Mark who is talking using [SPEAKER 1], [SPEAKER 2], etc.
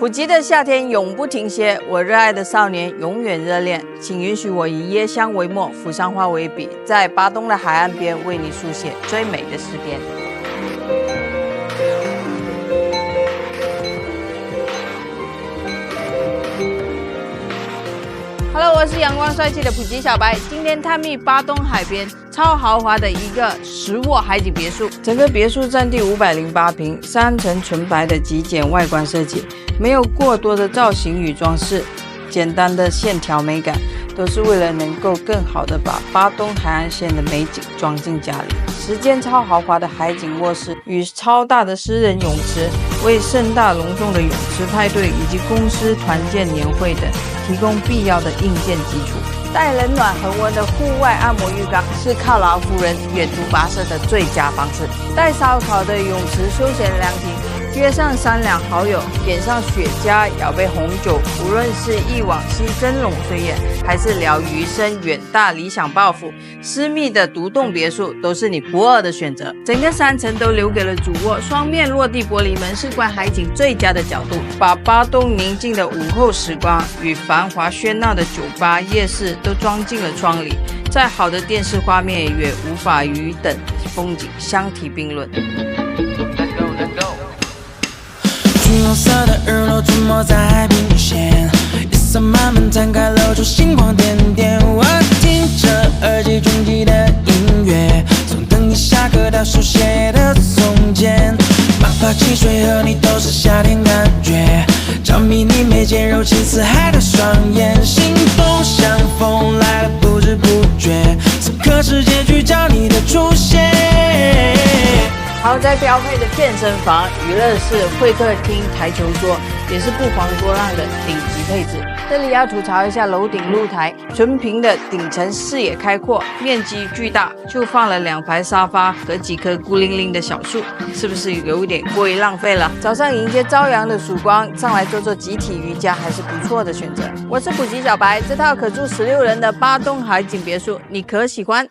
[SPEAKER 1] 普吉的夏天永不停歇，我热爱的少年永远热恋。请允许我以椰香为墨，扶桑花为笔，在巴东的海岸边为你书写最美的诗篇。Hello， 我是阳光帅气的普吉小白。今天探秘巴东海边超豪华的一个10卧海景别墅，整个别墅占地508平，3层纯白的极简外观设计，没有过多的造型与装饰，简单的线条美感，都是为了能够更好的把巴东海岸线的美景装进家里。10间超豪华的海景卧室与超大的私人泳池，为盛大隆重的泳池派对以及公司团建年会等提供必要的硬件基础。带冷暖恒温的户外按摩浴缸是犒劳夫人远途跋涉的最佳方式。带烧烤的泳池休闲凉亭，约上3两好友，点上雪茄，舀杯红酒，无论是忆往昔峥嵘岁月，还是聊余生远大理想抱负，私密的独栋别墅都是你不二的选择。整个3层都留给了主卧，双面落地玻璃门是观海景最佳的角度，把巴东宁静的午后时光与繁华喧闹的酒吧夜市都装进了窗里，再好的电视画面也无法与等风景相提并论。
[SPEAKER 2] 橘红色的日落出没在海平线，夜色慢慢摊开，露出星光点点。我听着耳机中记的音乐，从等你下课到书写的从前，哪怕汽水和你都是夏天感觉，着迷你眉间柔情似海的双眼，心动像风来了不知不觉，此刻世界聚焦你的出现。
[SPEAKER 1] 豪宅标配的健身房、娱乐室、会客厅、台球桌，也是不遑多让的顶级配置。这里要吐槽一下楼顶露台，纯平的顶层视野开阔，面积巨大，就放了2排沙发和几棵孤零零的小树，是不是有点过于浪费了？早上迎接朝阳的曙光，上来做做集体瑜伽还是不错的选择。我是普吉小白，这套可住16人的巴东海景别墅，你可喜欢？